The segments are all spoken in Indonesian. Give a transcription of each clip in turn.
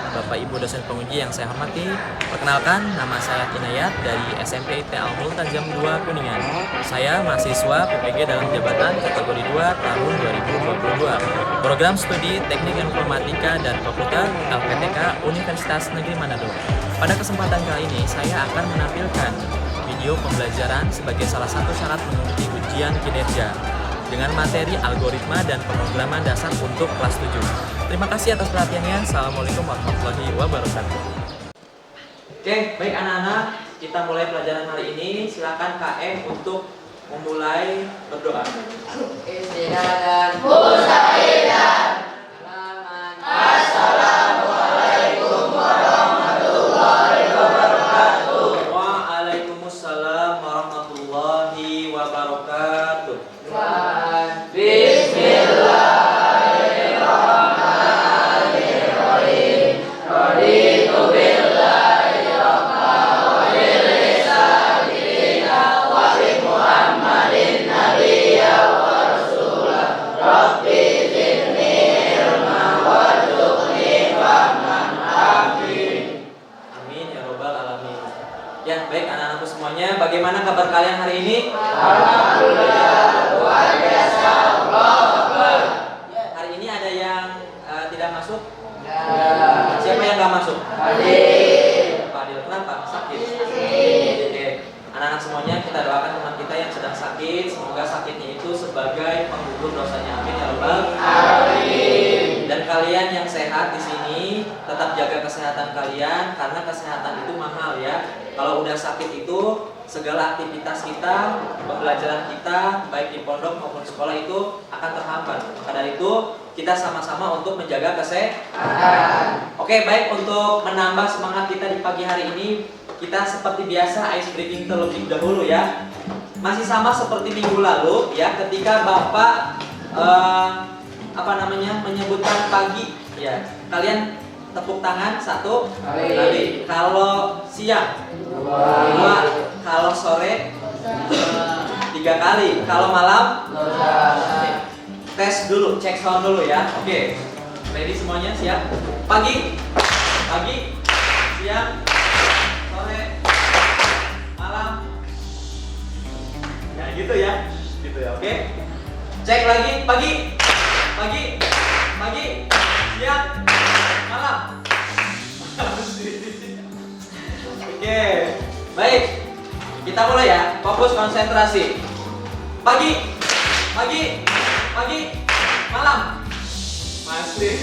Bapak Ibu dosen penguji yang saya hormati. Perkenalkan, nama saya Inayat dari SMP IT Al-Multajam 2 Kuningan. Saya mahasiswa PPG dalam jabatan kategori 2 tahun 2022. Program Studi Teknik Informatika dan Komputer LPTK Universitas Negeri Manado. Pada kesempatan kali ini, saya akan menampilkan video pembelajaran sebagai salah satu syarat mengikuti ujian kinerja dengan materi algoritma dan pemrograman dasar untuk kelas 7. Terima kasih atas perhatiannya. Assalamualaikum warahmatullahi wabarakatuh. Oke, baik anak-anak, kita mulai pelajaran hari ini. Silakan KM untuk memulai berdoa. Istirahat Musaidan. Assalamualaikum warahmatullahi wabarakatuh. Waalaikumsalam warahmatullahi wabarakatuh. Bismillahirrahmanirrahim. Raditu billahi rabban wa birisalihi wa bi Muhammadin nabiyya wa rasulah. Rabbi zidni ilma warzuqni fahman. Amin. Amin ya robbal alamin. Ya, baik anak-anakku semuanya, bagaimana kabar kalian hari ini? Alhamdulillah, luar biasa. Allahu Akbar. Hari ini ada yang tidak masuk? Ya. Siapa yang nggak masuk? Hadir. Pak Adil, kenapa? Sakit? Sakit. Oke, anak-anak semuanya kita doakan teman kita yang sedang sakit, semoga sakitnya itu sebagai penggugur dosanya. Amin ya robbal. Amin. Dan kalian yang sehat di sini tetap jaga kesehatan kalian karena kesehatan itu mahal ya. Kalau udah sakit itu segala aktivitas kita, pembelajaran kita baik di pondok maupun sekolah itu akan terhambat. Maka dari itu kita sama-sama untuk menjaga kesehatan. Oke, baik, untuk menambah semangat kita di pagi hari ini, kita seperti biasa ice breaking terlebih dahulu ya. Masih sama seperti minggu lalu ya, ketika Bapak menyebutkan pagi ya, kalian tepuk tangan 1 kali. Kalau siang 2, kalau sore 3 kali, kalau malam tes dulu, cek sound dulu ya. Oke, ready semuanya, siap? Pagi, siang, sore, malam. Ya gitu ya, oke. Cek lagi, pagi, siang, malam. Oke, baik. Kita mulai ya, fokus konsentrasi. Pagi, malam. Masih.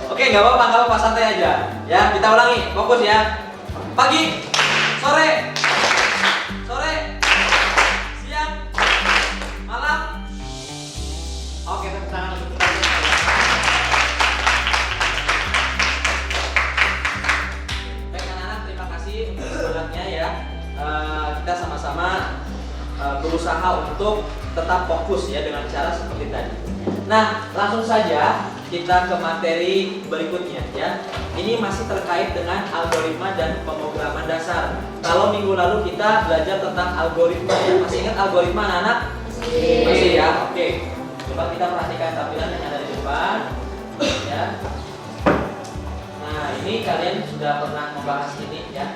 Oke, nggak apa-apa, santai aja. Ya, kita ulangi, fokus ya. Pagi, sore, siang, malam. Oke, tepuk tangan untuk kita. Baik anak-anak, terima kasih untuk semangatnya ya. Kita sama-sama berusaha untuk tetap fokus ya dengan cara seperti tadi. Nah, langsung saja kita ke materi berikutnya ya. Ini masih terkait dengan algoritma dan pemrograman dasar. Kalau minggu lalu kita belajar tentang algoritma ya. Masih ingat algoritma anak-anak? Masih ya. Oke. Coba kita perhatikan tampilan yang ada di depan ya. Nah, ini kalian sudah pernah membahas ini ya.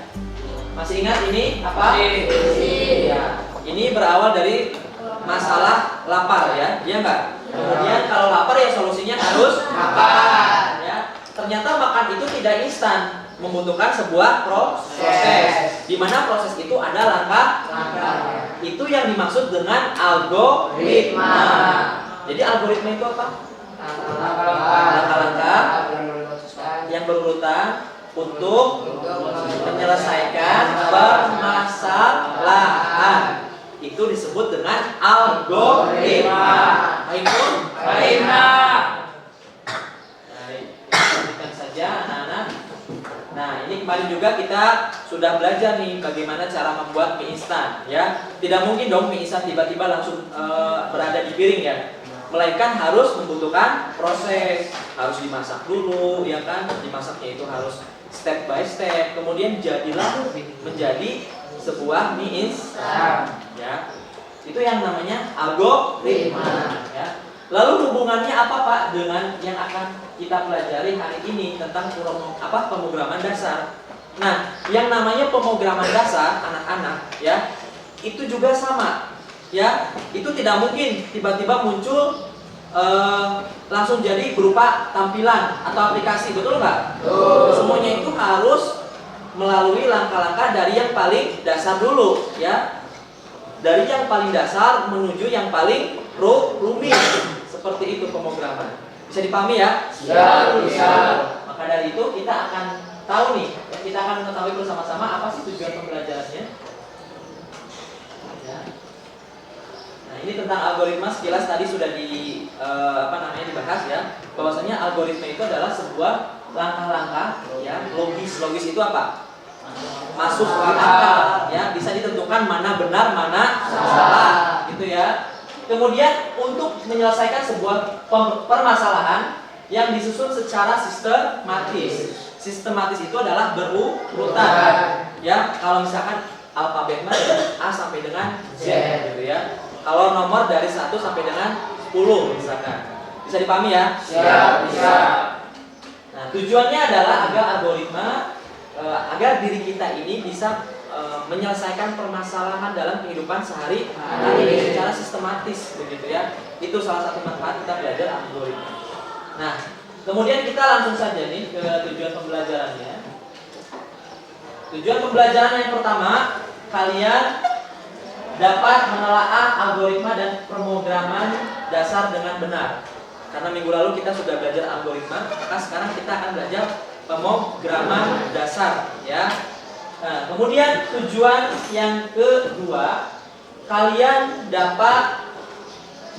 Masih ingat ini apa? Ya. Ini berawal dari masalah lapar ya, iya enggak? Kemudian kalau lapar ya solusinya harus makan ya. Ternyata makan itu tidak instan, membutuhkan sebuah proses. Di mana proses itu ada langkah. Itu yang dimaksud dengan algoritma. Jadi algoritma itu apa? Langkah-langkah yang berurutan untuk menyelesaikan permasalahan. Itu disebut dengan algoritma. Baik, baik. Perhatikan saja anak-anak. Nah, ini kemarin juga kita sudah belajar nih bagaimana cara membuat mie instan ya. Tidak mungkin dong mie instan tiba-tiba langsung berada di piring ya. Melainkan harus membutuhkan proses, harus dimasak dulu ya kan. Dimasaknya itu harus step by step. Kemudian jadilah menjadi sebuah mie instan ya. Itu yang namanya algoritma ya. Lalu hubungannya apa Pak dengan yang akan kita pelajari hari ini tentang pemrograman dasar? Nah, yang namanya pemrograman dasar anak-anak ya, itu juga sama ya. Itu tidak mungkin tiba-tiba muncul langsung jadi berupa tampilan atau aplikasi, betul nggak? Semuanya itu harus melalui langkah-langkah dari yang paling dasar dulu ya. Dari yang paling dasar menuju yang paling rumit. Seperti itu pemrograman. Bisa dipahami ya? Ya, bisa. Maka dari itu kita akan tahu nih, kita akan mengetahui bersama-sama apa sih tujuan pembelajarannya. Ya. Nah, ini tentang algoritma sekilas tadi sudah dibahas ya. Bahwasanya algoritma itu adalah sebuah langkah-langkah ya, logis itu apa? Masuk ke akal ya, bisa ditentukan mana benar, mana salah gitu ya. Kemudian untuk menyelesaikan sebuah permasalahan yang disusun secara sistematis. Sistematis itu adalah berurutan. Ya, kalau misalkan alfabetnya dari A sampai dengan Z gitu ya. Kalau nomor dari 1 sampai dengan 10 misalkan. Bisa dipahami ya? Ya, bisa. Nah, tujuannya adalah agar diri kita ini bisa menyelesaikan permasalahan dalam kehidupan sehari-hari secara sistematis begitu ya. Itu salah satu manfaat kita belajar algoritma. Nah, kemudian kita langsung saja nih ke tujuan pembelajarannya. Tujuan pembelajaran yang pertama, kalian dapat menelaah algoritma dan pemrograman dasar dengan benar. Karena minggu lalu kita sudah belajar algoritma, maka sekarang kita akan belajar pemrograman dasar ya. Nah, kemudian tujuan yang kedua, kalian dapat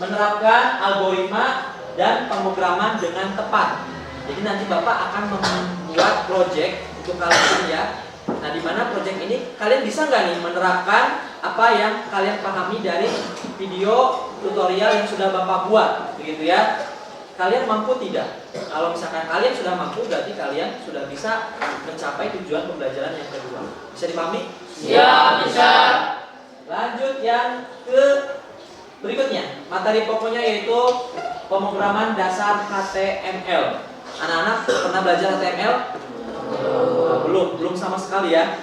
menerapkan algoritma dan pemrograman dengan tepat. Jadi nanti Bapak akan membuat project untuk kalian ya. Nah, di mana project ini kalian bisa nggak nih menerapkan apa yang kalian pahami dari video tutorial yang sudah Bapak buat, begitu ya? Kalian mampu tidak? Kalau misalkan kalian sudah mampu, berarti kalian sudah bisa mencapai tujuan pembelajaran yang kedua. Bisa dipahami? Ya, bisa. Lanjut yang ke berikutnya. Materi pokoknya yaitu pemrograman dasar HTML. Anak-anak pernah belajar HTML? Belum sama sekali ya.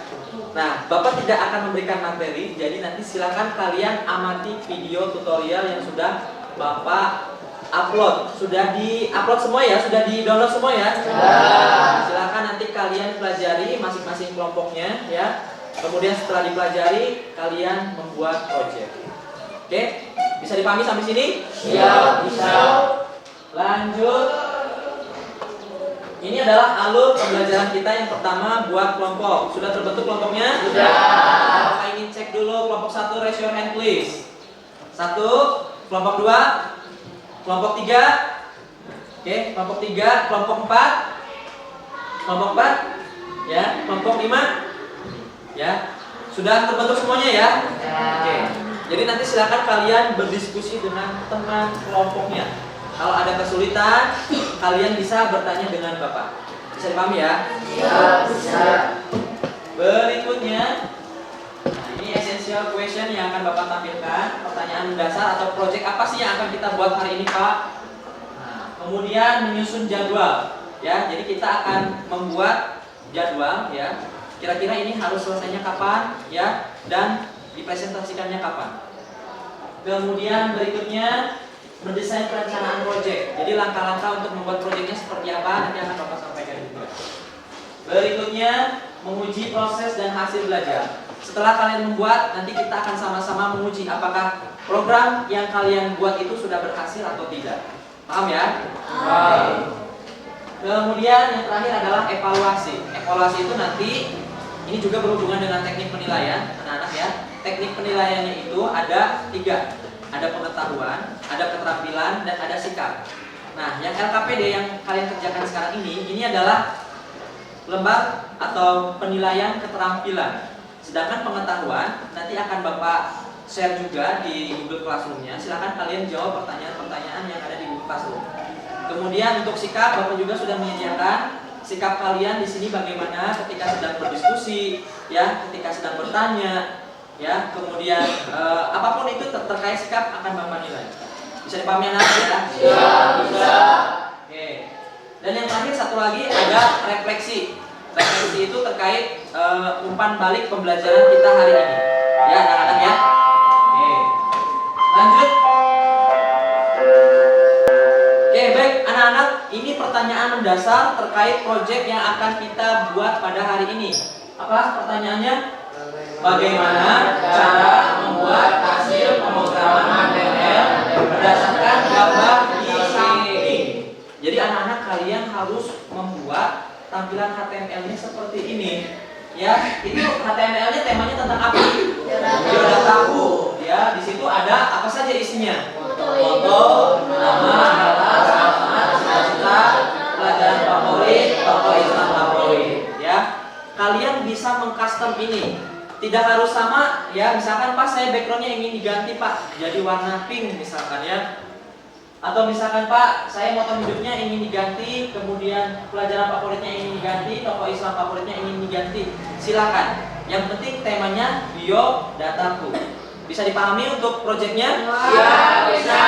Nah, Bapak tidak akan memberikan materi, jadi nanti silakan kalian amati video tutorial yang sudah Bapak upload. Sudah di-upload semua ya? Sudah di-download semua ya? Silakan nanti kalian pelajari masing-masing kelompoknya ya. Kemudian setelah dipelajari, kalian membuat project. Oke? Bisa dipahami sampai sini? Ya, bisa. Lanjut. Ini adalah alur pembelajaran kita yang pertama buat kelompok. Sudah terbentuk kelompoknya? Sudah. Bapak ingin cek dulu kelompok 1, raise your hand please. 1, kelompok 2, kelompok 3. Oke, kelompok 3, kelompok 4. Kelompok 4. Ya, kelompok 5. Ya. Sudah terbentuk semuanya ya? Oke. Jadi nanti silakan kalian berdiskusi dengan teman kelompoknya. Kalau ada kesulitan, kalian bisa bertanya dengan Bapak. Bisa dipahami ya? Ya, bisa. Berikutnya, nah ini essential question yang akan Bapak tampilkan. Pertanyaan dasar atau project apa sih yang akan kita buat hari ini, Pak? Nah, kemudian menyusun jadwal. Ya, jadi kita akan membuat jadwal. Ya, kira-kira ini harus selesainya kapan? Ya, dan dipresentasikannya kapan? Kemudian berikutnya mendesain perencanaan proyek. Jadi langkah-langkah untuk membuat proyeknya seperti apa nanti akan Bapak sampaikan juga. Berikutnya menguji proses dan hasil belajar. Setelah kalian membuat, nanti kita akan sama-sama menguji apakah program yang kalian buat itu sudah berhasil atau tidak. Paham ya? Paham. Kemudian yang terakhir adalah evaluasi. Evaluasi itu nanti ini juga berhubungan dengan teknik penilaian, anak-anak ya. Teknik penilaiannya itu ada 3. Ada pengetahuan, ada keterampilan, dan ada sikap. Nah, yang LKPD yang kalian kerjakan sekarang ini adalah lembar atau penilaian keterampilan. Sedangkan pengetahuan nanti akan Bapak share juga di Google Classroom-nya. Silakan kalian jawab pertanyaan-pertanyaan yang ada di Google Classroom. Kemudian untuk sikap, Bapak juga sudah menyediakan sikap kalian di sini bagaimana ketika sedang berdiskusi, ya, ketika sedang bertanya. Ya, kemudian apapun itu terkait sikap akan Bapak nilai. Bisa dipahami anak-anak ya? Siap, bisa. Oke. Dan yang terakhir satu lagi ada refleksi. Refleksi itu terkait umpan balik pembelajaran kita hari ini. Ya, anak-anak ya. Oke. Lanjut. Oke, baik anak-anak, ini pertanyaan mendasar terkait proyek yang akan kita buat pada hari ini. Apa pertanyaannya? Bagaimana cara membuat hasil pemrograman HTML berdasarkan gambar di samping? Jadi anak-anak kalian harus membuat tampilan HTML-nya seperti ini. Ya, itu HTML-nya temanya tentang apa? Biodataku. Ya, di situ ada apa saja isinya? Foto, nama, alamat, cita-cita, pelajaran favorit, tokoh Islam favorit. Ya, kalian bisa mengcustom ini. Tidak harus sama, ya. Misalkan Pak, saya backgroundnya ingin diganti Pak, jadi warna pink misalkan ya. Atau misalkan Pak, saya moto hidupnya ingin diganti, kemudian pelajaran favoritnya ingin diganti, tokoh Islam favoritnya ingin diganti. Silakan. Yang penting temanya biodataku. Bisa dipahami untuk proyeknya? Iya, bisa.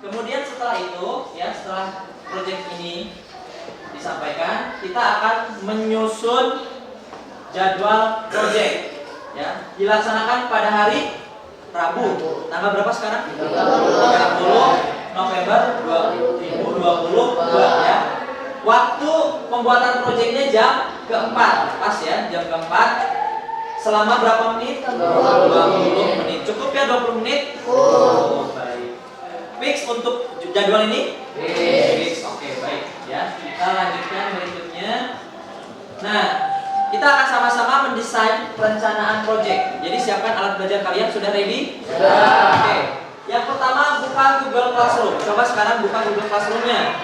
Kemudian setelah itu, ya, setelah proyek ini disampaikan, kita akan menyusun jadwal proyek. Ya, dilaksanakan pada hari Rabu. Tanggal berapa sekarang? 30 November 2022 ya. Waktu pembuatan proyeknya jam keempat, pas ya, jam keempat. Selama berapa menit? 20 menit. Cukup ya 20 menit? Oh, baik. Fix untuk jadwal ini? Fix. Oke, baik ya. Kita lanjutkan berikutnya. Nah, kita akan sama-sama mendesain perencanaan proyek. Jadi siapkan alat belajar kalian, sudah ready? Sudah. Oke. Yang pertama buka Google Classroom. Coba sekarang buka Google Classroom-nya.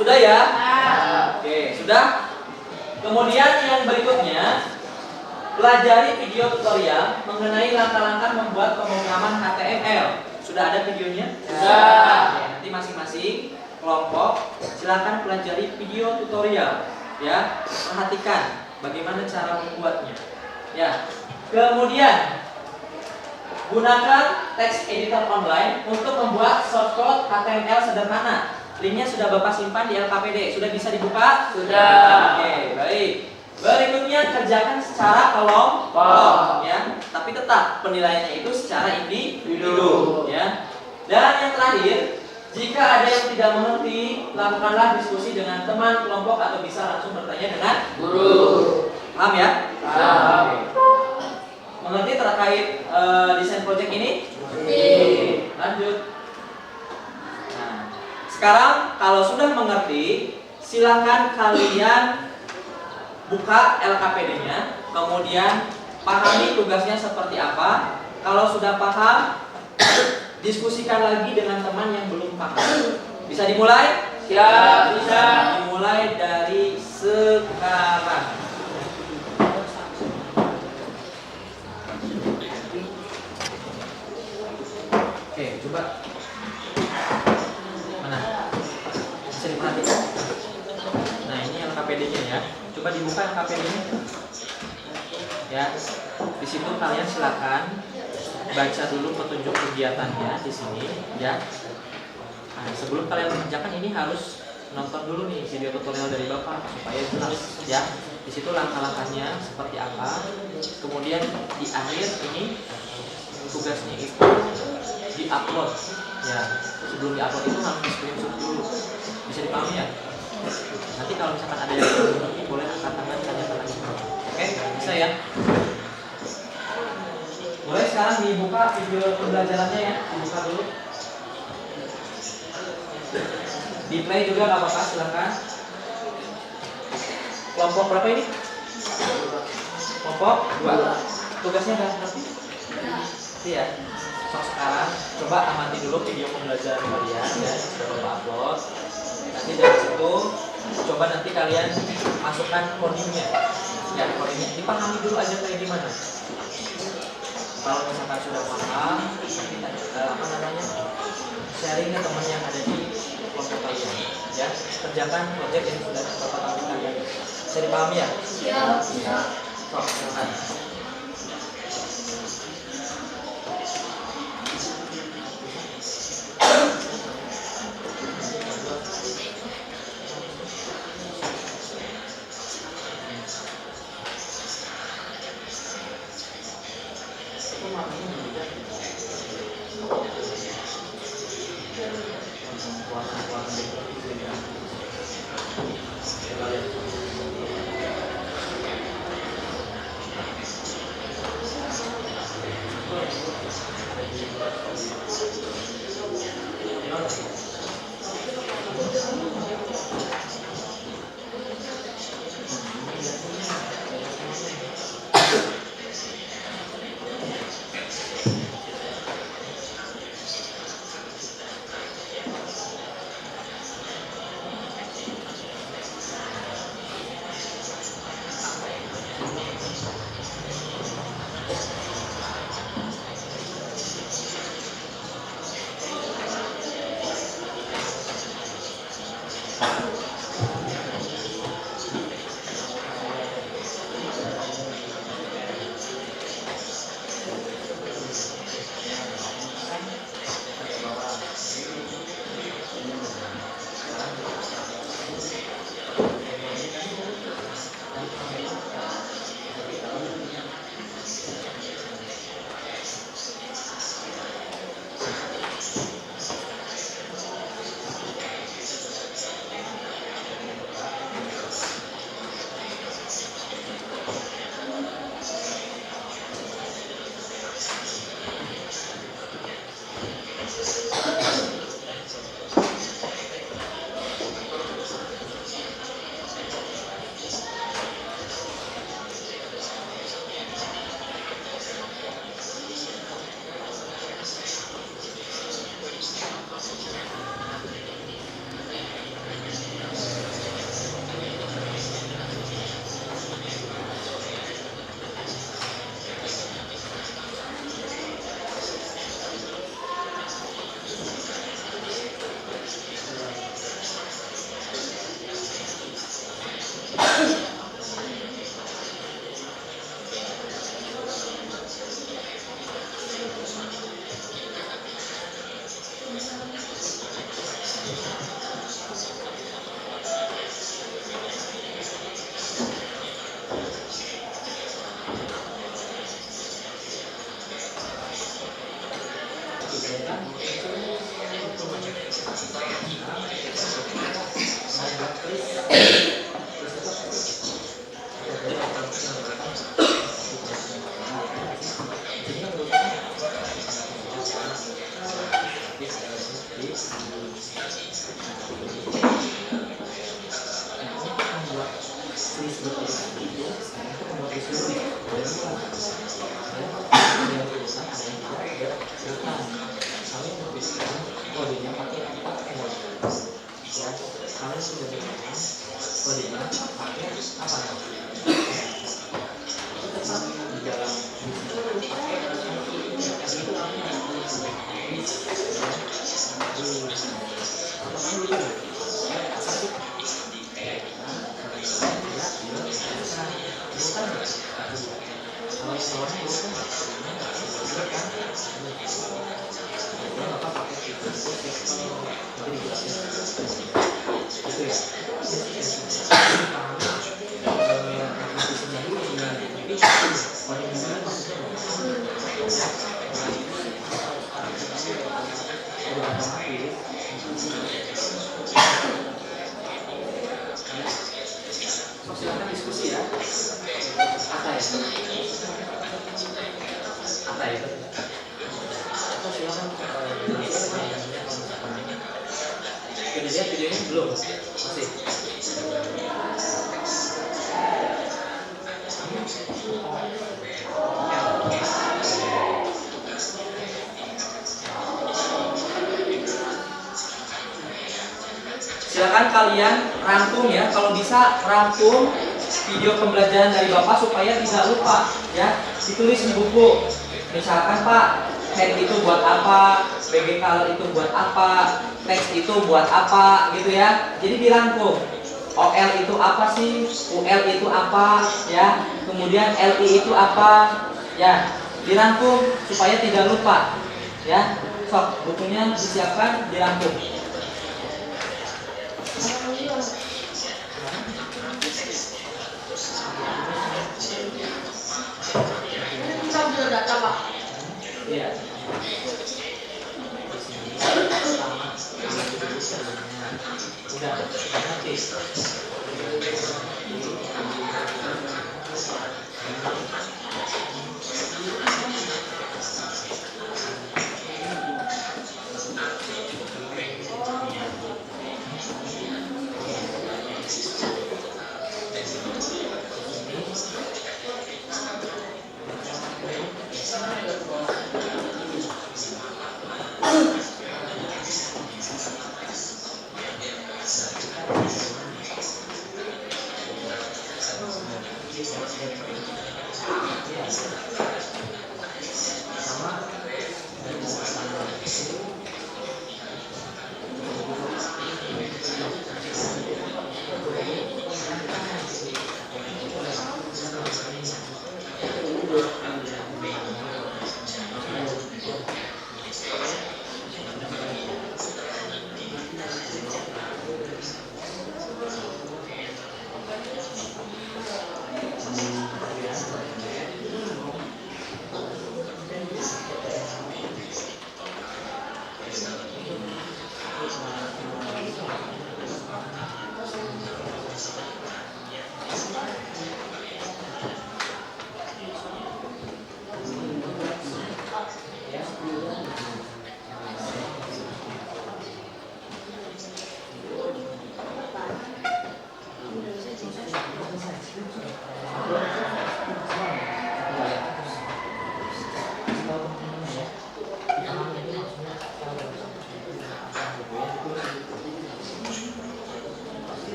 Sudah ya? Oke, sudah. Kemudian yang berikutnya, pelajari video tutorial mengenai langkah-langkah membuat pemrograman HTML. Sudah ada videonya? Sudah. Oke, nanti masing-masing kelompok silakan pelajari video tutorial. Ya, perhatikan bagaimana cara membuatnya. Ya, kemudian gunakan text editor online untuk membuat shortcode HTML sederhana. Linknya sudah Bapak simpan di LKPD. Sudah bisa dibuka? Sudah. Oke, baik. Berikutnya kerjakan secara kelompok, ya. Tapi tetap penilaiannya itu secara individu, ya. Dan yang terakhir, jika ada yang tidak mengerti, lakukanlah diskusi dengan teman kelompok atau bisa langsung bertanya dengan Guru. Paham ya? Paham. Mengerti terkait desain project ini? Lanjut. Nah, sekarang kalau sudah mengerti, silakan kalian buka LKPD-nya, kemudian pahami tugasnya seperti apa. Kalau sudah paham, diskusikan lagi dengan teman yang belum paham. Bisa dimulai? Siap, bisa. Dimulai dari sekarang. Oke, coba. Mana? Bisa diperhatikan? Nah, ini LKPD-nya ya. Coba dibuka LKPD-nya. Ya. Di situ kalian silakan baca dulu petunjuk kegiatannya di sini, ya. Nah, sebelum kalian mengerjakan ini harus nonton dulu nih video tutorial dari Bapak supaya jelas, ya. Di situ langkah-langkahnya seperti apa. Kemudian di akhir ini tugasnya itu di-upload. Ya, sebelum di-upload itu harus di-screenshot dulu. Bisa dipahami ya? Nanti kalau misalkan ada yang mengerti boleh angkat tangan tanyakan lagi. Oke, bisa ya? Boleh sekarang dibuka video pembelajarannya ya, dibuka dulu. Di play juga nggak apa-apa, silakan. Kelompok berapa ini? Kelompok 2. Tugasnya udah ngerti? Iya. So, sekarang coba amati dulu video pembelajaran kalian ya, sudah Bapak upload. Nanti dari situ coba nanti kalian masukkan codingnya. Ya, codingnya dipahami dulu aja kayak gimana. Kalau misalkan sudah paham, nanti apa namanya, sharing ke teman yang ada di kelompok kalian, ya. Kerjakan proyek yang sudah Bapak tampilkan ya. Bisa dipahami ya? Siap. So, silakan. list bertulis itu sekarang kita membuat list dulu nih. Ada yang tulisan, ada yang tidak bukan. Kalian tuliskan kodenya pakai 4L. Ya, kalian sudah berkenan kodenya pakai apa? Tetap di dalam itu pakai itu namanya silakan diskusi ya. Apa itu? Apa itu? Atau silakan kemudian videonya belum masih. Silakan kalian rangkum ya, kalau bisa rangkum video pembelajaran dari Bapak supaya tidak lupa ya. Ditulis di buku. Misalkan Pak, head itu buat apa, BG color itu buat apa, text itu buat apa gitu ya. Jadi dirangkum. OL itu apa sih? UL itu apa ya? Kemudian LI itu apa? Ya, dirangkum supaya tidak lupa ya. Sok, bukunya disiapkan, dirangkum. Kita udah data Pak. Iya. Udah, nanti.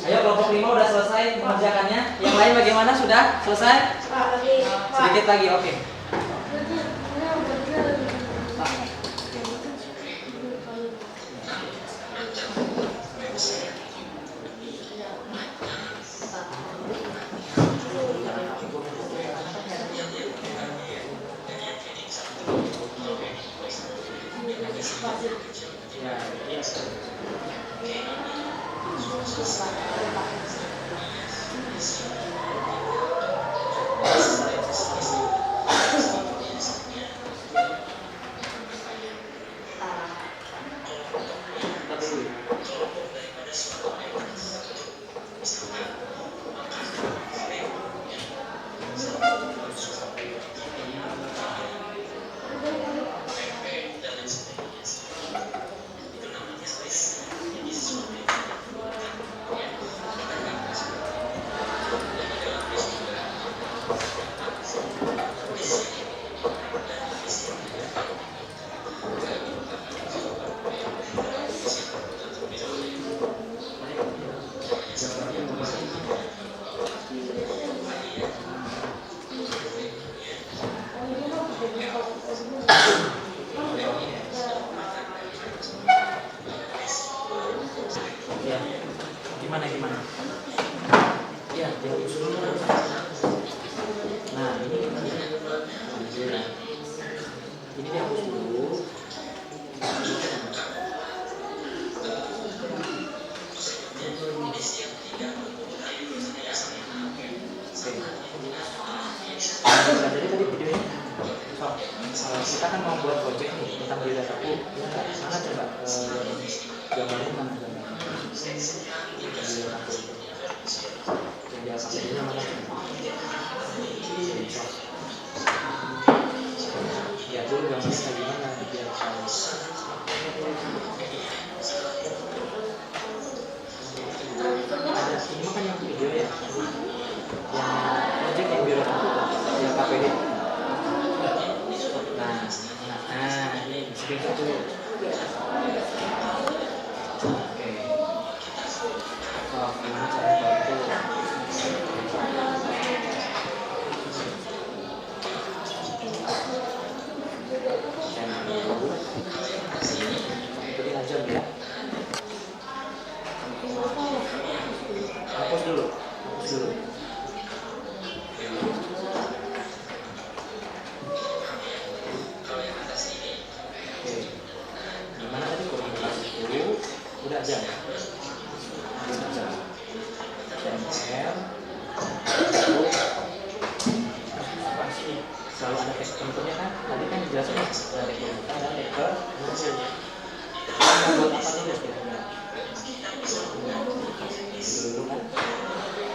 Ayo kelompok 5 udah selesai mengerjakannya. Yang lain bagaimana? Sudah selesai? Sedikit lagi, oke. ya, dihapus dulu. Nah ini dihapus dulu. Jadi tadi videonya, kita kan mau buat project nih tentang biodataku. Ya, mana coba gambarnya mana gambarnya? Biodataku. Yang dia pakai ini mana? Ya dulu gambarnya kayak gimana biar tahu. Ada ini kan yang video ya, yang project yang biodataku, yang KPD. Nah ini screenshot dulu. Oke. Gimana cara bantu? Ikutin aja ya. Hapus dulu. Gimana tadi kurang dulu? Udah aja. Tempel. Selalu ada teks tentunya kan? Tadi kan dijelasin ada teks ada teks buat apa dulu kira-kira? Dulu kan?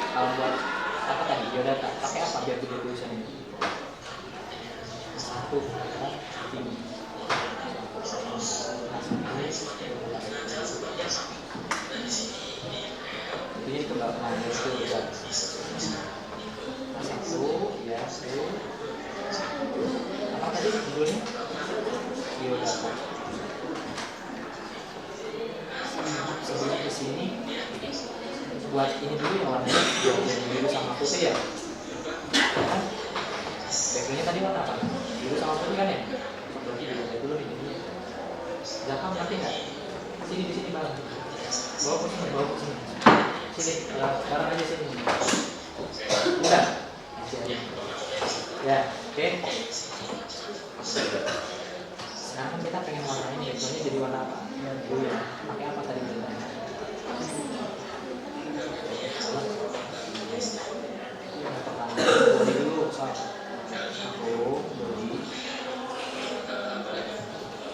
Kalau buat apa tadi? Biodata. Pakai apa biar video tulisannya? Satu, ini. Ini kembali mana itu udah satu ya satu apa tadi judulnya biodata. Sebelum kesini buat ini dulu yang warnanya biru sama putih ya kan? Backgroundnya tadi warna apa? Biru sama putih kan ya? Berarti dulu nih jadinya. Zakam nanti nggak? Sini di sini bareng. Bawa ke sini. Sini, bareng aja sini. Udah. Ya, oke. Sekarang kan kita pengen warnain backgroundnya jadi warna apa? Biru ya. Pakai apa tadi kita? Yang pertama, body dulu, soal. Aku body.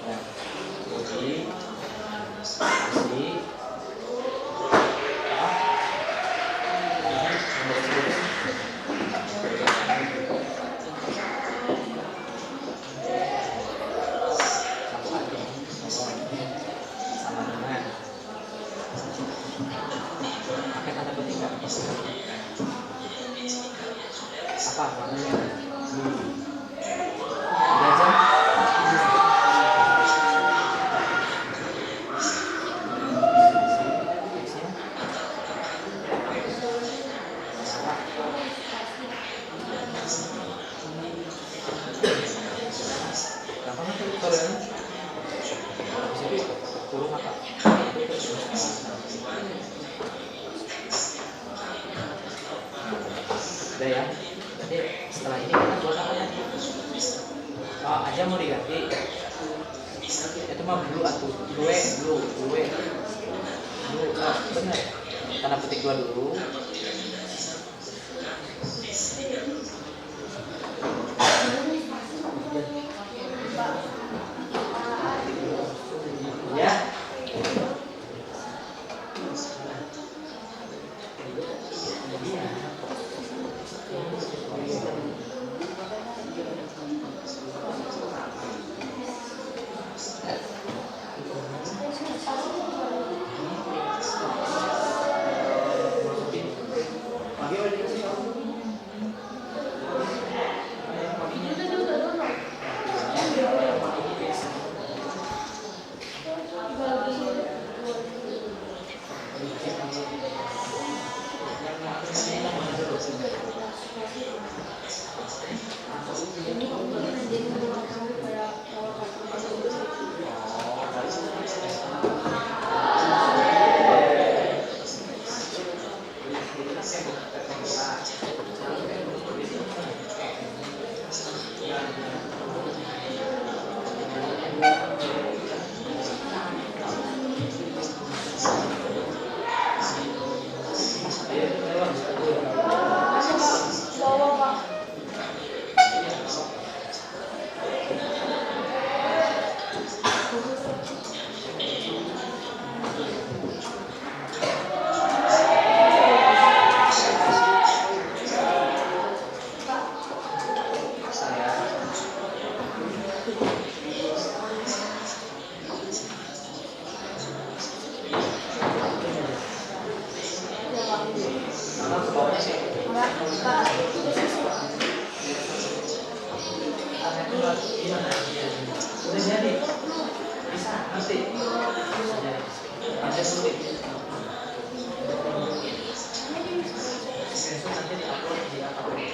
Ya, body. Kasih. Apa namanya? Belajar. Gampang kan tutorialnya? Habis itu kurung apa? Udah ya. Nanti setelah ini kita buat apa tadi? Oh, aja mau diganti. Itu mah blue atau blue. Oh, bener. Tanda petik 2 dulu. Ya. itu kan kayak pemula. Bawa Pak. Udah jadi, bisa nanti ada sulit. Besok nanti diupload di apa ya?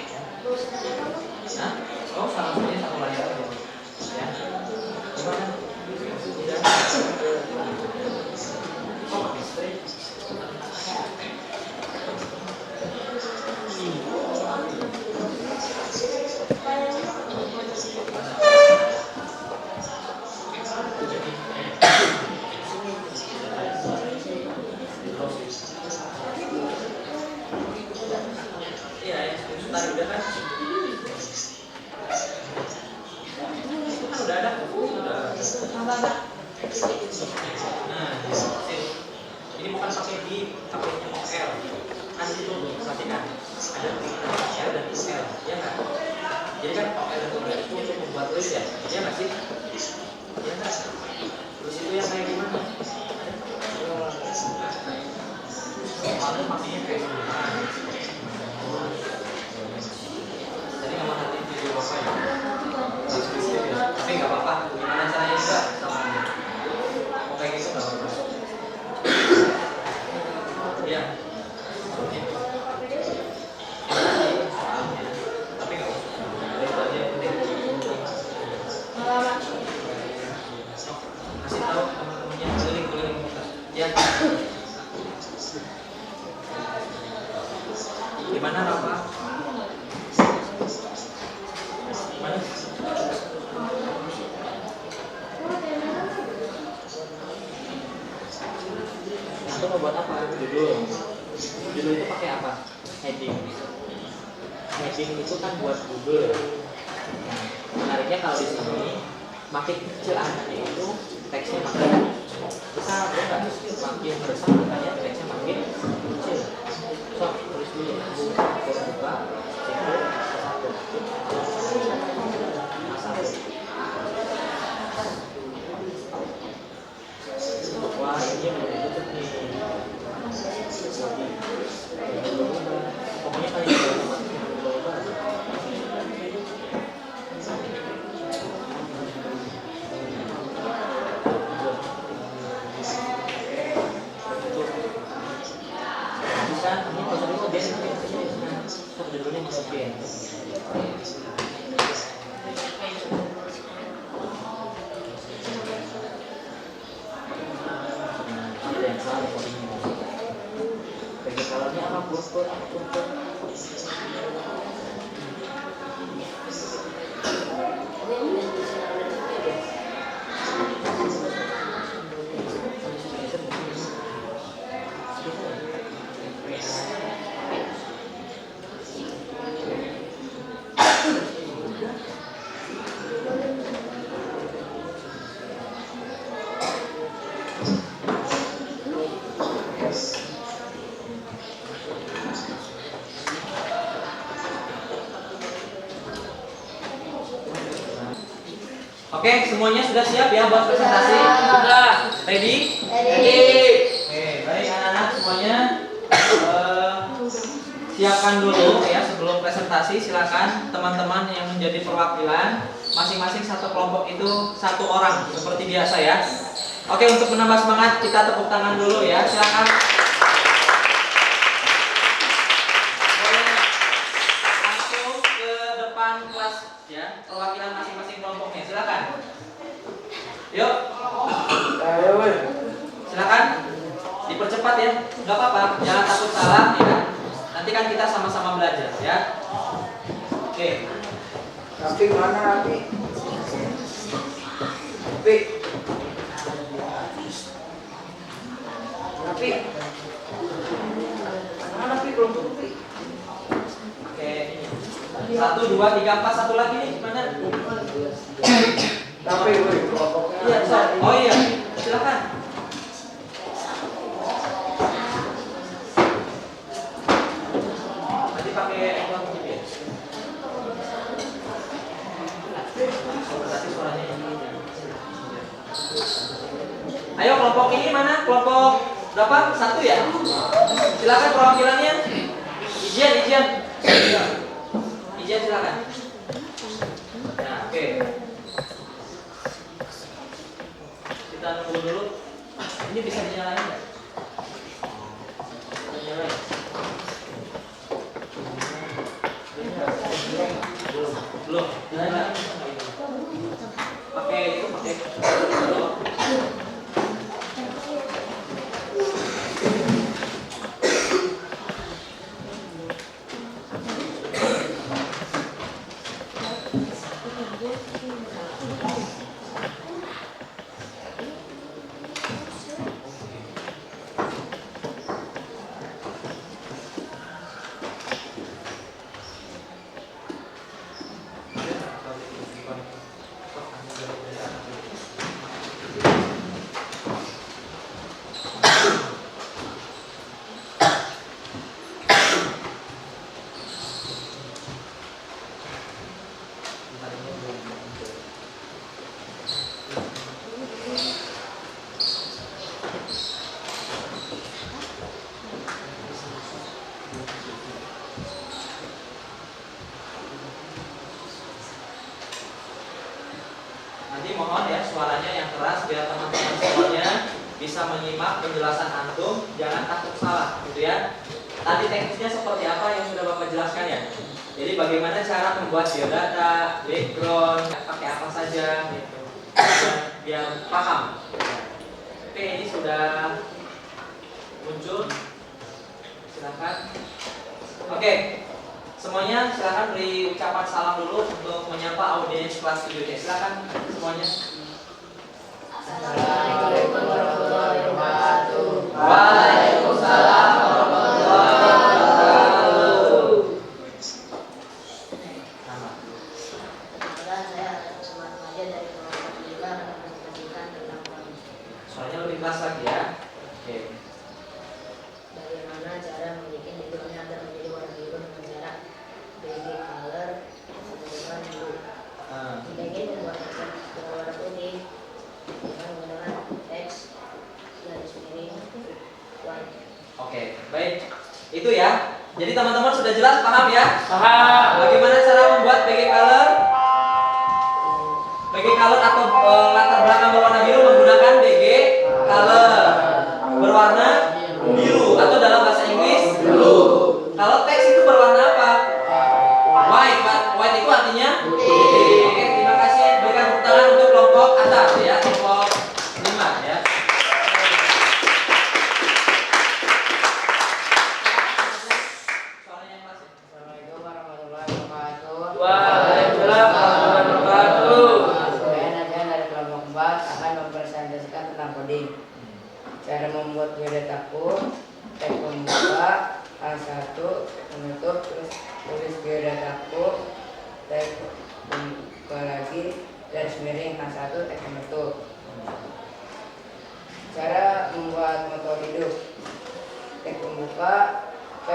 Nah, kau salah satunya satu layar aja, ya. Gimana? Udah. Kau pakai strip. Iya, ya, sebentar udah kan? Itu kan udah ada. Udah. Apa? Nah, sip. Ini bukan pakai di, pakai OL. Kan itu perhatikan. Ada L dan UL, ya nggak? Jadi kan OL dan UL itu untuk membuat list ya, ya nggak sih? Ya nggak? Terus itu yang kayak gimana? Soalnya pakainya kayak gimana? Jadi nggak mau nanti video apa ya? Tapi nggak apa-apa. Gimana caranya juga sama dia. Mau kayak gitu nggak apa-apa. Ya. Tapi nggak usah. Itu aja yang penting. Kasih tahu teman-temannya keliling-keliling kita. Ya. Gimana Rafa? Gimana? Itu mau buat apa? Judul. Judul itu pakai apa? Heading. Heading itu kan buat judul. Nah, menariknya kalau di sini makin kecil angkanya itu teksnya makin besar, ya kan? Makin besar angkanya teksnya makin kecil. So, tulis dulu. Buka, situ, wah, ini yang ditutup nih. Pokoknya kali ini bisa, ini kalau ini dia judulnya masukin. Ada yang salah codingnya. Bagi kalanya apa purpur, apa purpur. Oke, semuanya sudah siap ya buat presentasi? Sudah. Ready? Ready. Oke, baik anak-anak semuanya. Siapkan dulu ya sebelum presentasi. Silakan teman-teman yang menjadi perwakilan masing-masing satu kelompok itu satu orang seperti biasa ya. Oke, untuk menambah semangat kita tepuk tangan dulu ya. Silakan. Boleh langsung ke depan kelas ya, perwakilan masing-masing kelompoknya. Silakan. Yuk. Silakan. Dipercepat ya. Enggak apa-apa, jangan takut salah ya. Nanti kan kita sama-sama belajar ya. Oke. Tapi mana Api? Api. Api. Mana Api kelompok Api? Oke. 1, 2, 3, 4, satu lagi nih mana? Tapi woi kelompoknya. Iya, Sob. Oh iya, silakan. Nanti pakai kelompok ya. Berarti suaranya ini. Ayo kelompok ini mana? Kelompok berapa? 1 ya? Silakan perwakilannya. Ijian. Ijian silakan. Nah, oke. Kita tunggu dulu. Ini bisa dinyalain nggak? Dinyalain. Belum. Dinyalain. Pakai itu, pakai. Nanti mohon ya suaranya yang keras biar teman-teman semuanya bisa menyimak penjelasan antum, jangan takut salah, gitu ya. Tadi teknisnya seperti apa yang sudah Bapak jelaskan ya. Jadi bagaimana cara membuat biodata, background, pakai apa saja, gitu. Biar paham. Oke, ini sudah muncul. Silakan. Oke. Semuanya silakan beri ucapan salam dulu untuk menyapa audiens kelas 7D. Silakan semuanya. Assalamualaikum warahmatullahi wabarakatuh. Waalaikumsalam warahmatullahi wabarakatuh. Nama. Kebetulan saya ada semangat remaja dari kelompok 5 akan menjelaskan tentang kami. Suaranya lebih keras lagi ya. Oke. Bagaimana cara membuat hidupnya agar menjadi warna biru dengan cara baby color menggunakan biru. Jika ingin membuat teks berwarna putih dengan menggunakan teks garis miring white. Oke, baik. Itu ya. Jadi teman-teman sudah jelas paham ya? Paham. Bagaimana cara membuat BG color? BG color atau latar belakang berwarna biru menggunakan BG color berwarna biru atau dalam bahasa Inggris blue. Kalau teks itu berwarna apa? White. White itu artinya putih. Oke, terima kasih. Berikan tepuk tangan untuk kelompok atas ya, kelompok 5 ya. Suaranya yang keras ya. Assalamualaikum warahmatullahi wabarakatuh. Waalaikumsalam warahmatullahi wabarakatuh. Saya Nadia dari kelompok 4 akan mempresentasikan tentang coding. Cara membuat biodata teks pembuka A1 menutup terus tulis biodataku teks pembuka lagi garis miring A1 teks menutup. Cara membuat moto hidup teks pembuka P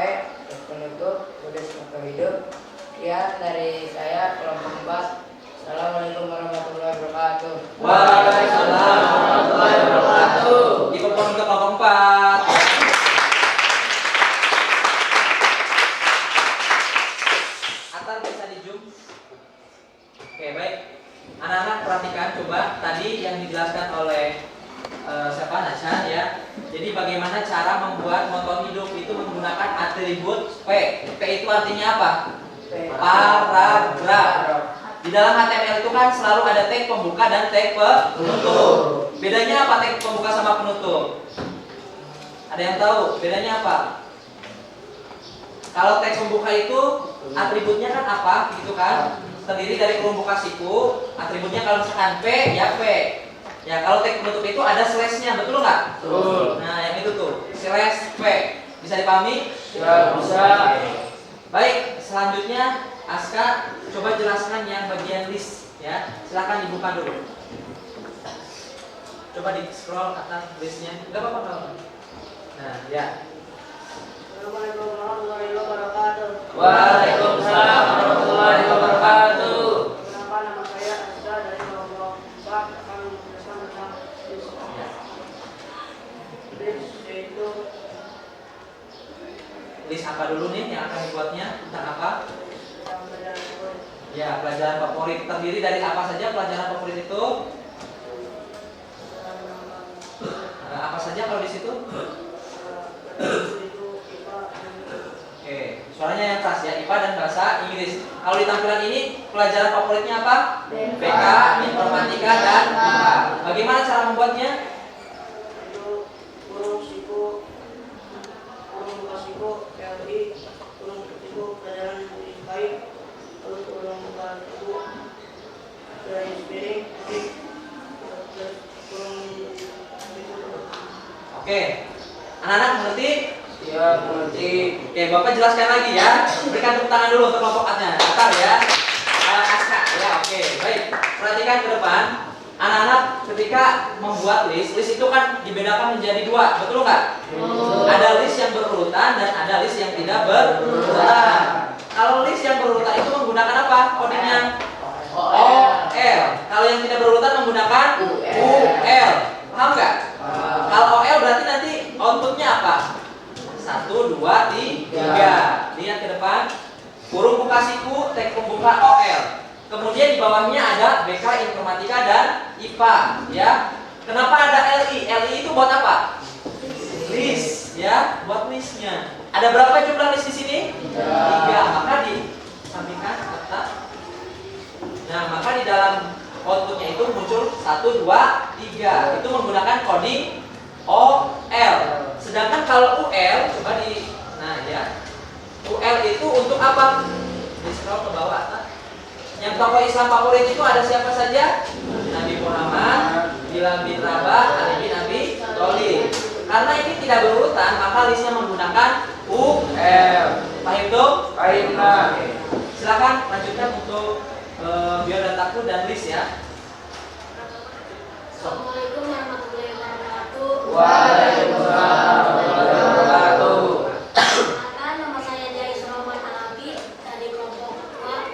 teks penutup tulis moto hidup. Sekian dari saya kelompok 4. Assalamualaikum warahmatullahi wabarakatuh. Waalaikumsalam warahmatullahi wabarakatuh. Dikumpulkan ke kelompok 4. Atar bisa di zoom. Oke, baik. Anak-anak perhatikan coba tadi yang dijelaskan oleh siapa Nasyan ya. Jadi bagaimana cara membuat motor hidup itu menggunakan atribut P. P itu artinya apa? Paragraf. Di dalam HTML itu kan selalu ada tag pembuka dan tag penutup. Bedanya apa tag pembuka sama penutup? Ada yang tahu? Bedanya apa? Kalau teks pembuka itu atributnya kan apa, gitu kan? Terdiri dari kurung buka siku. Atributnya kalau misalkan P, ya P. Ya, kalau teks penutup itu ada slash-nya, betul nggak? Betul. Nah, yang itu tuh, slash P. Bisa dipahami? Ya, bisa. Baik, selanjutnya Aska coba jelaskan yang bagian list, ya. Silakan dibuka dulu. Coba di scroll atas listnya. Enggak apa-apa, nggak apa-apa. Nah, ya. Assalamualaikum warahmatullahi wabarakatuh. Waalaikumsalam warahmatullahi wabarakatuh. Kenapa nama saya Aska dari kelompok 4 akan menjelaskan tentang list. List yaitu List apa dulu nih yang akan dibuatnya? Tentang apa? pelajaran favorit. Ya, pelajaran favorit. Terdiri dari apa saja pelajaran favorit itu? Apa saja kalau di situ? Oke, suaranya yang keras ya, IPA dan bahasa Inggris. Kalau di tampilan ini pelajaran favoritnya apa? BK, informatika dan IPA. Bagaimana cara membuatnya? Itu kurung siku, kurung buka siku, LI, kurung siku pelajaran yang disukai, lalu kurung buka siku garis miring, titik, kurung siku. Oke, anak-anak mengerti? Ya, mengerti. Oke, Bapak jelaskan lagi ya. Berikan tepuk tangan dulu untuk kelompok A-nya. Bentar ya. Aska, ya oke. Baik, perhatikan ke depan. Anak-anak ketika membuat list itu kan dibedakan menjadi dua, betul nggak? Ada list yang berurutan dan ada list yang tidak berurutan. Kalau list yang berurutan itu menggunakan apa? Kodenya OL. Kalau yang tidak berurutan menggunakan UL. Paham nggak? Kalau OL berarti nanti outputnya apa? 1, 2, 3. Lihat ke depan. Kurung buka siku, teks pembuka OL. Kemudian di bawahnya ada BK, informatika dan IPA, ya. Kenapa ada LI? LI itu buat apa? List, ya, buat listnya. Ada berapa jumlah list di sini? 3. Maka disampingkan letak. Nah, maka di dalam outputnya itu muncul 1, 2, 3. Itu menggunakan coding OL. Sedangkan kalau UL, coba di, nah ya, UL itu untuk apa? Di scroll ke bawah atas. Yang tokoh Islam favorit itu ada siapa saja? Nabi Muhammad, Bilal bin Rabah, Ali bin Abi Thalib. Karena ini tidak berurutan, maka listnya menggunakan UL. Paham tuh? Baiklah. Silakan lanjutkan untuk biodataku dan list ya. Assalamualaikum warahmatullahi wabarakatuh. Waalaikumsalam warahmatullahi wabarakatuh. Perkenalkan, nama saya Jais Rohman Alabi dari kelompok 2.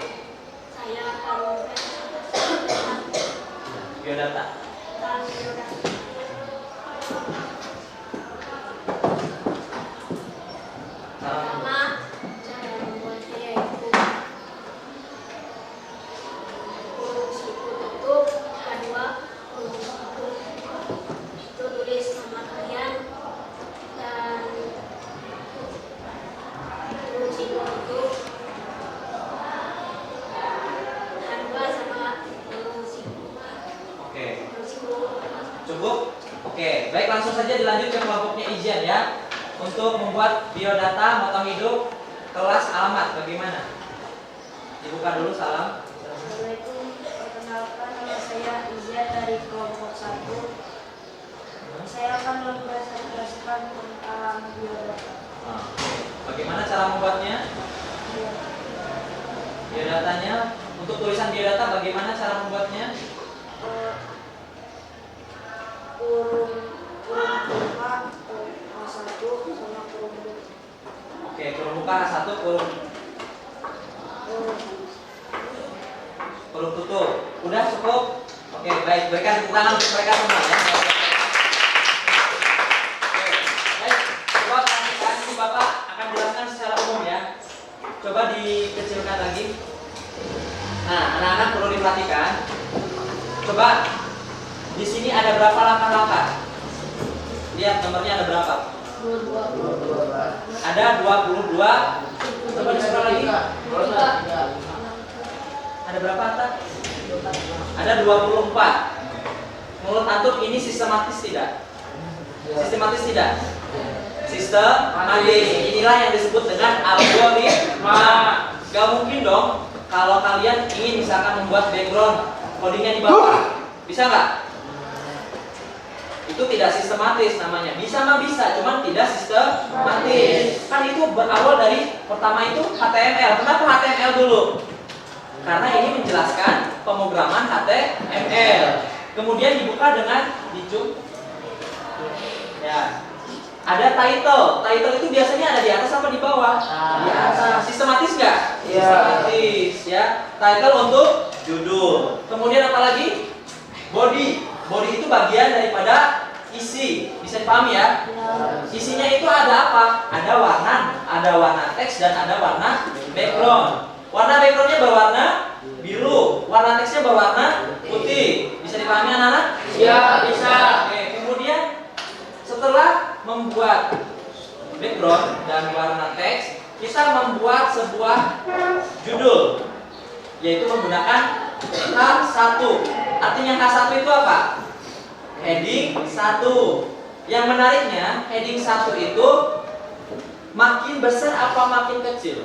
Saya akan Biodata. Pertama, cara membuatnya yaitu kurung siku tutup, H2, kurung siku. Itu tulis nama kalian dan kurung siku tutup, H2 sama kurung siku. Oke. Kurung siku. Cukup? Oke, baik langsung saja dilanjut ke kelompoknya Ijan ya. Untuk membuat biodata moto hidup kelas alamat bagaimana? Dibuka dulu salam. Assalamualaikum, perkenalkan nama saya Izya dari kelompok 1. Saya akan mempresentasikan tentang biodata. Nah, bagaimana cara membuatnya? Biodatanya, untuk tulisan biodata bagaimana cara membuatnya? Kurung buka H1 sama kurung tutup. Oke, kurung buka H1, kurung tutup. Udah cukup? Oke, baik. Berikan tepuk tangan untuk mereka semua ya. Oke, baik. Coba perhatikan, ini Bapak akan jelaskan secara umum ya. Coba dikecilkan lagi. Nah, anak-anak perlu diperhatikan. Coba di sini ada berapa langkah-langkah? Lihat nomornya ada berapa? 22. Ada 22. Coba di-scroll lagi. Ada berapa, Ata? Ada 24. Menurut antum ini sistematis tidak? Sistematis tidak? Sistematis. Inilah yang disebut dengan algoritma. kalian ingin misalkan membuat background codingnya di bawah, bisa nggak? Itu tidak sistematis namanya. Bisa mah bisa, cuman tidak sistematis. Kan itu berawal dari pertama itu HTML. Kenapa HTML dulu? Karena ini menjelaskan pemrograman HTML. Kemudian dibuka dengan hijau. Ya. Ada title. Title itu biasanya ada di atas apa di bawah? Di atas. Sistematis nggak? Iya. Sistematis ya. Title untuk judul. Kemudian apa lagi? Body. Body itu bagian daripada isi. Bisa dipahami ya? Isinya itu ada apa? Ada warna teks dan ada warna background. Warna backgroundnya berwarna biru, warna teksnya berwarna putih. Bisa dipahami anak-anak? Iya, bisa. Oke, kemudian setelah membuat background dan warna teks, kita membuat sebuah judul, yaitu menggunakan H1. Artinya H1 itu apa? Heading 1. Yang menariknya, heading 1 itu makin besar apa makin kecil?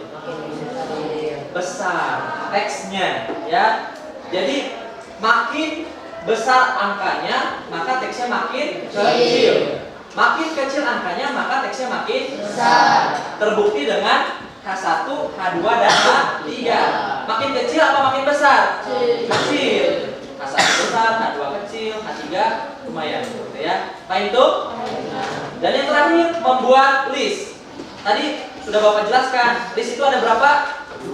Besar teksnya ya. Jadi makin besar angkanya, maka teksnya makin kecil. Makin kecil angkanya, maka teksnya makin besar. Terbukti dengan H1, H2, dan H3. Makin kecil apa makin besar? Kecil. H1 besar, H2 kecil, H3 lumayan gitu ya. Lain itu? Dan yang terakhir, membuat list. Tadi sudah Bapak jelaskan, list itu ada berapa?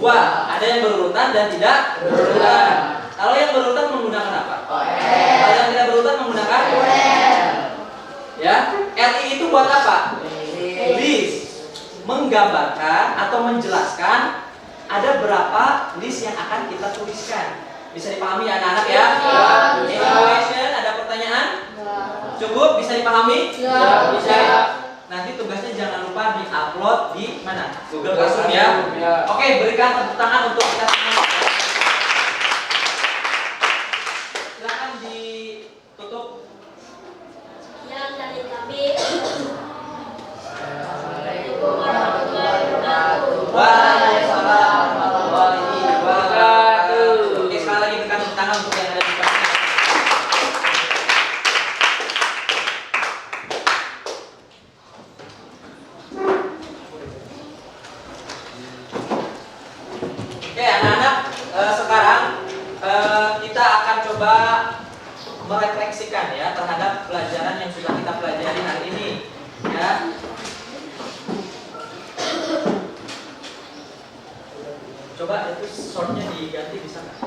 2. Ada yang berurutan dan tidak berurutan. Kalau yang berurutan menggunakan apa? Kalau yang tidak berurutan menggunakan ya. LI itu buat apa? List. Menggambarkan atau menjelaskan ada berapa list yang akan kita tuliskan. Bisa dipahami ya anak-anak ya? Evaluation, ada pertanyaan? Cukup? Bisa dipahami? Ya, bisa. Nanti tugasnya jangan lupa di-upload di mana? Google Classroom ya. Oke, berikan tepuk tangan untuk kita semua. Silakan ditutup. Yang dari kami. Assalamualaikum warahmatullahi wabarakatuh. Waalaikumsalam warahmatullahi wabarakatuh. Oke, sekali lagi berikan tepuk tangan untuk yang ada di depan. Oke anak-anak, sekarang kita akan coba merefleksikan ya terhadap pelajaran yang sudah kita pelajari hari ini ya. Coba itu shortnya diganti bisa nggak?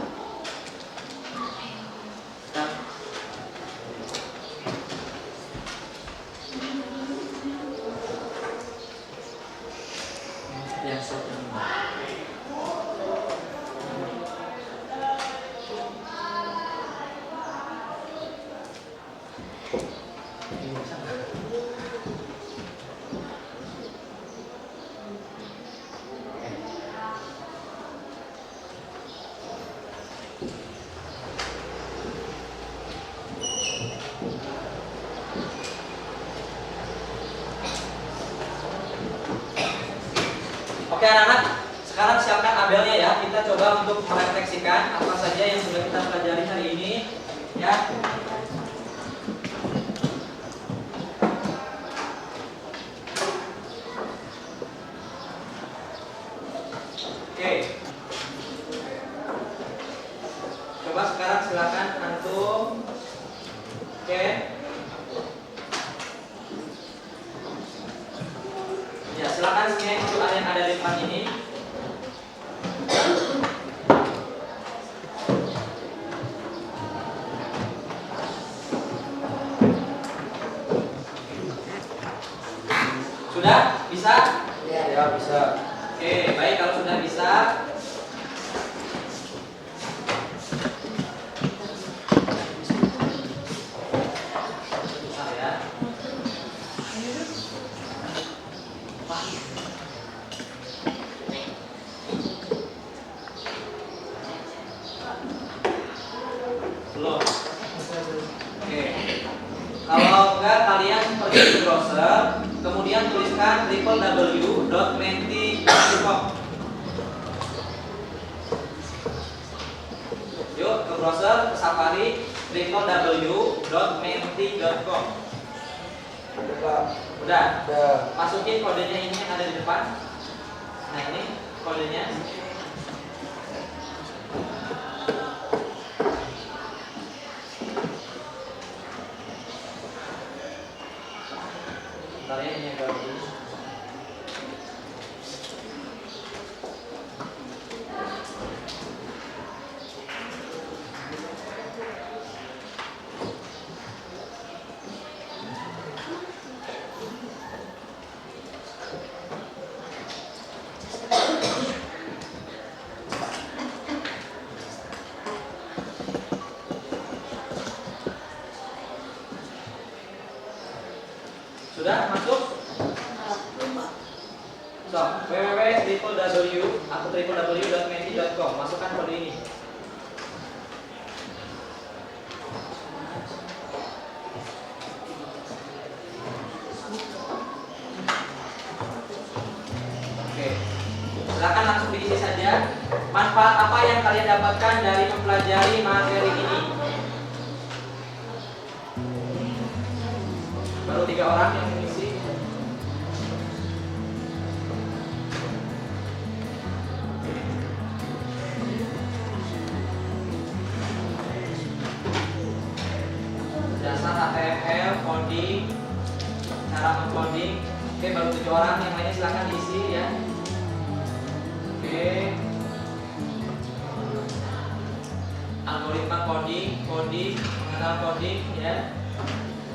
Nah. Yang shortnya ini. Oke anak-anak, sekarang siapkan tabelnya ya. Kita coba untuk merefleksikan apa saja yang sudah kita pelajari hari ini ya. Oke. Coba sekarang silakan antum. Oke. Ya, silakan scan QR yang ada di depan ini. Sudah? Bisa? Ya, bisa. Oke, baik kalau sudah bisa. Bentar ya. Belum. Oke. Kalau enggak kalian pergi ke browser, kemudian tuliskan www.menti.com. browser ke Safari www.menti.com. Udah. Masukin kodenya ini yang ada di depan. Nah, ini kodenya. Bentar ya, ini agak dulu. Sudah masuk? So, www.menti.com. Masukkan kode ini. Oke. Silakan langsung diisi saja. Manfaat apa yang kalian dapatkan dari mempelajari materi ini? Baru 3 orang yang mengisi. Dasar HTML, coding, cara mengcoding. Oke, baru 7 orang, yang lainnya silakan diisi ya. Oke. Algoritma coding, mengenal coding ya.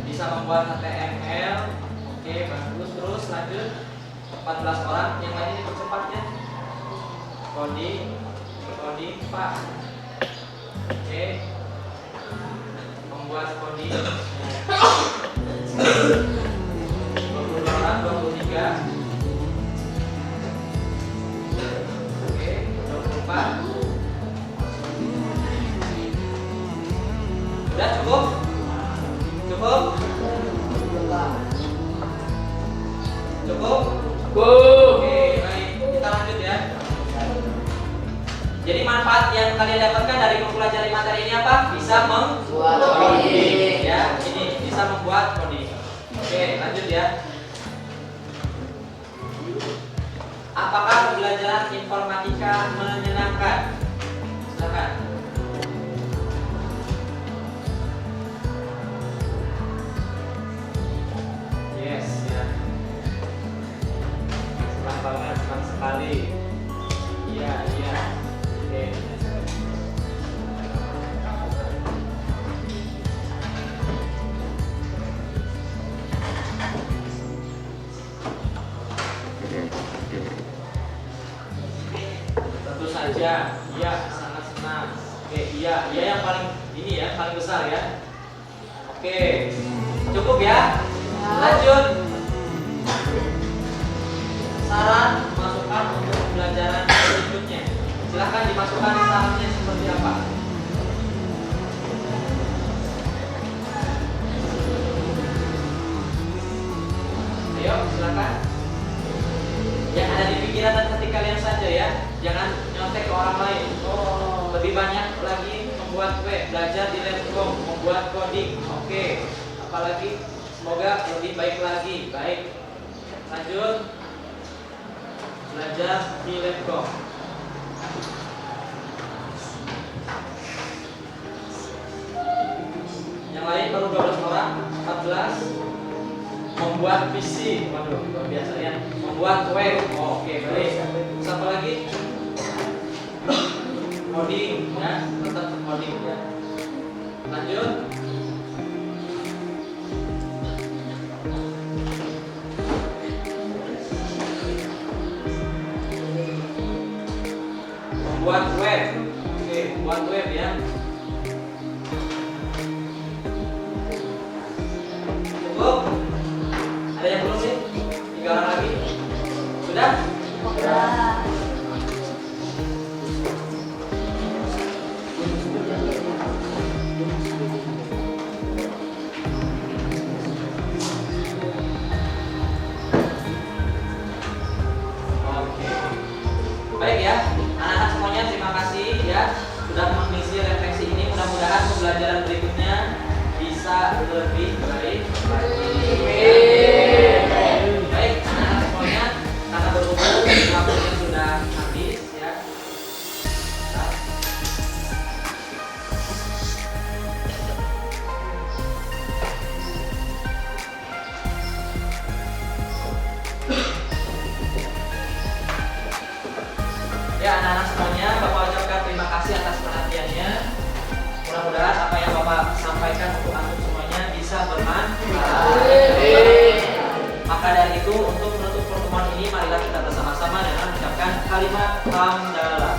Bisa membuat HTML. Oke, bagus. Terus lanjut. 14 orang, yang lainnya dipercepat ya. Coding Pak. Oke. Membuat coding. 22 orang, 23. Oke, 24. Udah cukup? Cukup? Oke, baik. Kita lanjut ya. Jadi manfaat yang kalian dapatkan dari mempelajari materi ini apa? Bisa membuat coding ya. Ini bisa membuat coding. Oke, lanjut ya. Apakah pembelajaran informatika menyenangkan? Silakan. Yes ya. Banget senang sekali. Iya. Oke. Tentu saja, iya, sangat senang. Oke, iya yang paling ini ya, paling besar ya. Oke, cukup ya. Lanjut. Saran masukan untuk pembelajaran berikutnya. Silahkan dimasukkan sarannya seperti apa. Ayo, silakan. Yang ada di pikiran dan hati kalian saja ya. Jangan nyontek ke orang lain. Lebih banyak lagi membuat web, belajar di Letcom, membuat coding. Oke. Apalagi semoga lebih baik lagi. Baik. Lanjut. Belajar di Letcom. Yang lain baru 12 orang, 14. Membuat PC, waduh luar biasa ya. Membuat web, oke baik. Siapa lagi? Coding ya, tetap coding ya. Lanjut. Membuat web, oke, membuat web ya. Cukup? Ada yang belum sih? 3 orang lagi? Sudah? Sudah. Oke. Baik ya, anak-anak semuanya terima kasih ya sudah mengisi refleksi ini. Mudah-mudahan Ya anak-anak semuanya, Bapak ucapkan terima kasih atas perhatiannya. Mudah-mudahan apa yang Bapak sampaikan untuk antum semuanya bisa bermanfaat. Maka dari itu untuk menutup pertemuan ini marilah kita bersama-sama dengan mengucapkan kalimat hamdalah.